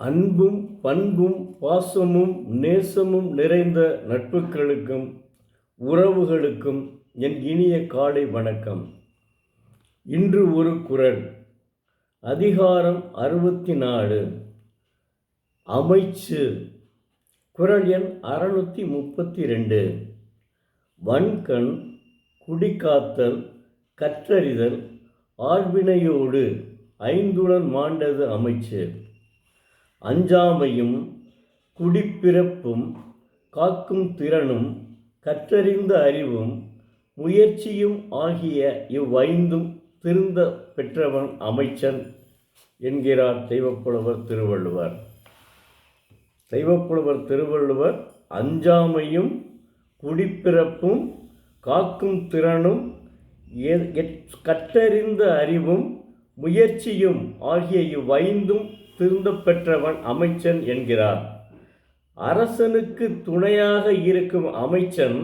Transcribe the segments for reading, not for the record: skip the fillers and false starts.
அன்பும் பண்பும் பாசமும் நேசமும் நிறைந்த நட்புகளுக்கும் உறவுகளுக்கும் என் இனிய காலை வணக்கம். இன்று ஒரு குறள். அதிகாரம் 64, அமைச்சு. குறள் எண் 632. வன்கண் குடிகாத்தல் கற்றறிதல் ஆழ்வினையோடு ஐந்துடன் மாண்டது அமைச்சு. அஞ்சாமையும் குடிப்பிறப்பும் காக்கும் திறனும் கற்றறிந்த அறிவும் முயற்சியும் ஆகிய இவ்வைந்தும் திருந்த பெற்றவன் அமைச்சன் என்கிறார் தெய்வப்புலவர் திருவள்ளுவர். தெய்வப்புலவர் திருவள்ளுவர் அஞ்சாமையும் குடிப்பிறப்பும் காக்கும் திறனும் கற்றறிந்த அறிவும் முயற்சியும் ஆகிய இவ்வைந்தும் திருந்த பெற்றவன் அமைச்சன் என்கிறார். அரசனுக்கு துணையாக இருக்கும் அமைச்சன்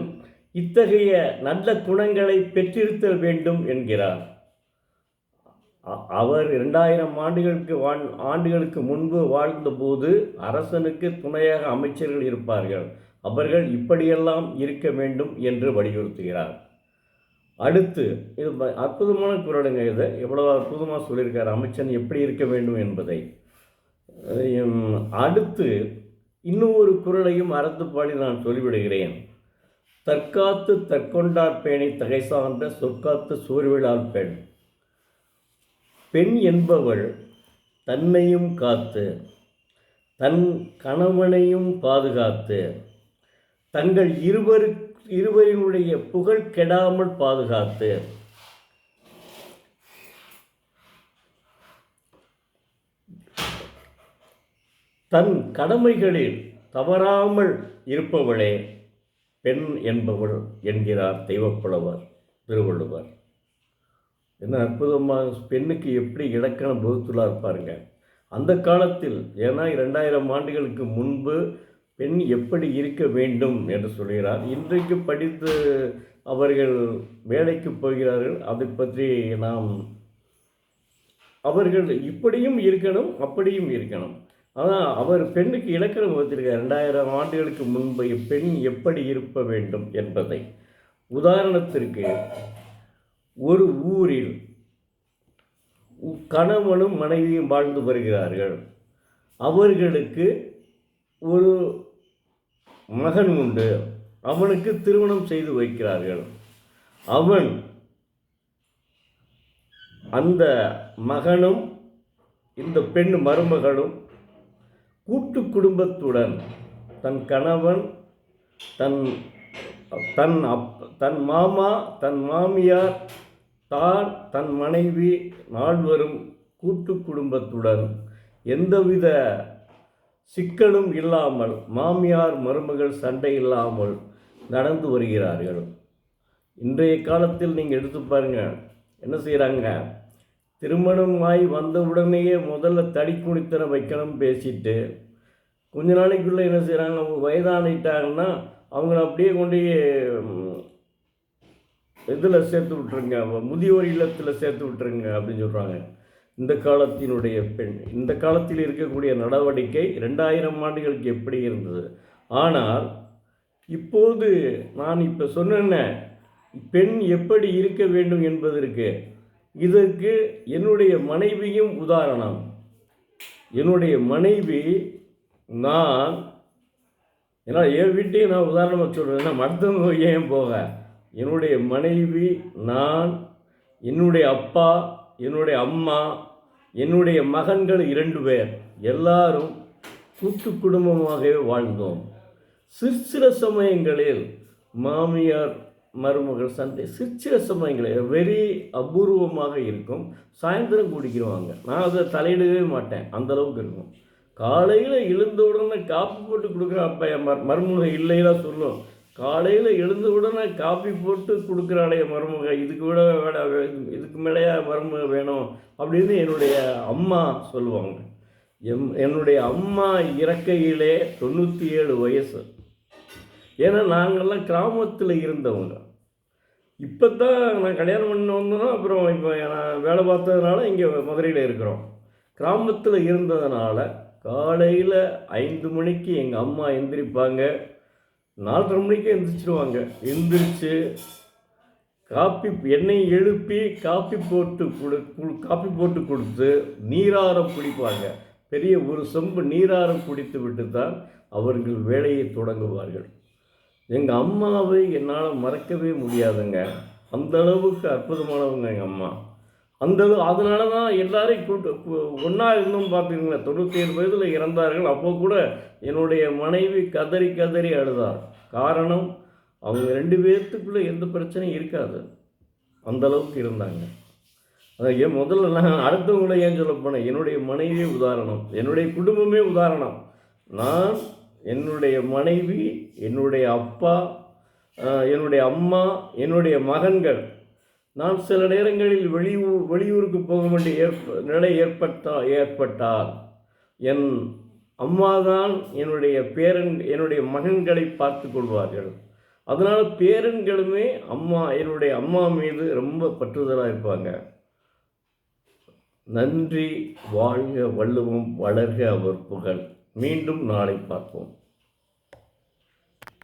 இத்தகைய நல்ல குணங்களை பெற்றிருத்தல் வேண்டும் என்கிறார். அவர் 2000 ஆண்டுகளுக்கு முன்பு வாழ்ந்தபோது அரசனுக்கு துணையாக அமைச்சர்கள் இருப்பார்கள். அவர்கள் இப்படியெல்லாம் இருக்க வேண்டும் என்று வலியுறுத்துகிறார். அடுத்து, இது அற்புதமான குறளுங்க. இதை எவ்வளவு அற்புதமாக சொல்லியிருக்கார் அமைச்சன் எப்படி இருக்க வேண்டும் என்பதை. அடுத்து இன்னொரு குறளையும் அறத்துப்பாடி நான் சொல்லிவிடுகிறேன். தற்காத்து தற்கொண்டார் பேணி தகை சார்ந்த சொற்காத்து சோர்விழால் பெண். பெண் என்பவள் தன்னையும் காத்து தன் கணவனையும் பாதுகாத்து தங்கள் இருவரினுடைய புகழ் கெடாமல் பாதுகாத்து தன் கடமைகளில் தவறாமல் இருப்பவளே பெண் என்பவள் என்கிறார் தெய்வப்புலவர் திருவள்ளுவர். என்ன அற்புதமாக பெண்ணுக்கு எப்படி இலக்கணம் வகுத்துள்ளார் பாருங்க. அந்த காலத்தில், ஏன்னா 2000 ஆண்டுகளுக்கு முன்பு பெண் எப்படி இருக்க வேண்டும் என்று சொல்கிறார். இன்றைக்கு படித்து அவர்கள் வேலைக்கு போகிறார்கள். அதை பற்றி அவர்கள் இப்படியும் இருக்கணும் அப்படியும் இருக்கணும். ஆனால் அவர் பெண்ணுக்கு இலக்கணம் வகுத்திருக்கார் 2000 ஆண்டுகளுக்கு முன்பு பெண் எப்படி இருக்க வேண்டும் என்பதை. உதாரணத்திற்கு, ஒரு ஊரில் கணவனும் மனைவியும் வாழ்ந்து வருகிறார்கள். அவர்களுக்கு ஒரு மகன் உண்டு. அவனுக்கு திருமணம் செய்து வைக்கிறார்கள். அந்த மகனும் இந்த பெண் மருமகளும் கூட்டு குடும்பத்துடன் தன் கணவன், தன் மாமா, தன் மாமியார், தன் மனைவி நால்வரும் கூட்டு குடும்பத்துடன் எந்தவித சிக்கலும் இல்லாமல், மாமியார் மருமகள் சண்டை இல்லாமல் நடந்து வருகிறார்கள். இன்றைய காலத்தில் நீங்கள் எடுத்து பாருங்கள், என்ன செய்கிறாங்க? திருமணம் ஆகி வந்தவுடனேயே முதல்ல தடி குடித்தனை வைக்கணும் பேசிட்டு, கொஞ்ச நாளைக்குள்ளே என்ன செய்கிறாங்க? அவங்க வயதானிட்டாங்கன்னா அவங்கள அப்படியே கொண்டு இதில் சேர்த்து விட்டுருங்க, முதியோர் இல்லத்தில் சேர்த்து விட்டுருங்க அப்படின்னு சொல்கிறாங்க. இந்த காலத்தினுடைய பெண், இந்த காலத்தில் இருக்கக்கூடிய நடவடிக்கை 2000 ஆண்டுகளுக்கு எப்படி இருந்தது? ஆனால் இப்போது நான் இப்போ சொன்னேன்ன, பெண் எப்படி இருக்க வேண்டும் என்பதற்கு இதற்கு என்னுடைய மனைவியும் உதாரணம். என்னுடைய மனைவி, நான் என் வீட்டையும் நான் உதாரணமாக சொல்கிறேன். மற்றவங்க ஏன் போக, என்னுடைய மனைவி, நான், என்னுடைய அப்பா, என்னுடைய அம்மா, என்னுடைய மகன்கள் 2 பேர், எல்லாரும் கூட்டு குடும்பமாகவே வாழ்ந்தோம். சிற்சில சமயங்களில் மாமியார் மருமகள் சண்டை, சிற்சில சமயங்களில் வெறி அபூர்வமாக இருக்கும். சாயந்தரம் குடிக்கிறவாங்க. நான் அதை தலையிடவே மாட்டேன், அந்தளவுக்கு இருக்கும். காலையில் எழுந்த உடனே காப்பி போட்டு கொடுக்குற அப்பா என் மருமக இல்லைலாம் சொல்லும். காலையில் எழுந்த உடனே காப்பி போட்டு கொடுக்குறாளே மருமக, இதுக்கு மேலேயா மருமக வேணும் அப்படின்னு என்னுடைய அம்மா சொல்லுவாங்க. என்னுடைய அம்மா இறக்கையிலே 97 வயசு. ஏன்னா நாங்கள்லாம் கிராமத்தில் இருந்தவங்க. இப்போ தான் நான் கல்யாணம் பண்ணி வந்தோன்னா, அப்புறம் இப்போ நான் வேலை பார்த்ததுனால இங்கே மதுரையில் இருக்கிறோம். கிராமத்தில் இருந்ததுனால காலையில் 5 மணிக்கு எங்கள் அம்மா எந்திரிப்பாங்க. 4:30 மணிக்கு எந்திரிச்சிடுவாங்க. எந்திரிச்சு என்னை எழுப்பி காப்பி போட்டு கொடுத்து நீராற குடிப்பாங்க. பெரிய ஒரு சொம்பு நீராற குடித்து விட்டு தான் அவர்கள் வேலையை தொடங்குவார்கள். எங்கள் அம்மாவை என்னால் மறக்கவே முடியாதுங்க. அந்த அளவுக்கு அற்புதமானவங்க எங்கள் அம்மா. அதனால தான் எல்லாரையும் ஒன்றா இருந்தும் பார்த்தீங்களா, 97 வயதில் இறந்தார்கள். அப்போ கூட என்னுடைய மனைவி கதறி கதறி அழுதார். காரணம், அவங்க 2 பேர்த்துக்குள்ளே எந்த பிரச்சனையும் இருக்காது, அந்த அளவுக்கு இருந்தாங்க. அதான் முதல்ல நான் அடுத்தவங்கள சொல்ல போனேன், என்னுடைய மனைவியே உதாரணம், என்னுடைய குடும்பமே உதாரணம். நான், என்னுடைய மனைவி, என்னுடைய அப்பா, என்னுடைய அம்மா, என்னுடைய மகன்கள். நான் சில நேரங்களில் வெளியூருக்கு போக வேண்டிய நிலை ஏற்பட்டால் என் அம்மாதான் என்னுடைய மகன்களை பார்த்து கொள்வார்கள். அதனால் பேரன்களுமே என்னுடைய அம்மா மீது ரொம்ப பற்றுதலாக இருப்பாங்க. நன்றி. வாழ்க வள்ளுவம், வளர்க அவர் புகழ். மீண்டும் நாளை பார்ப்போம்.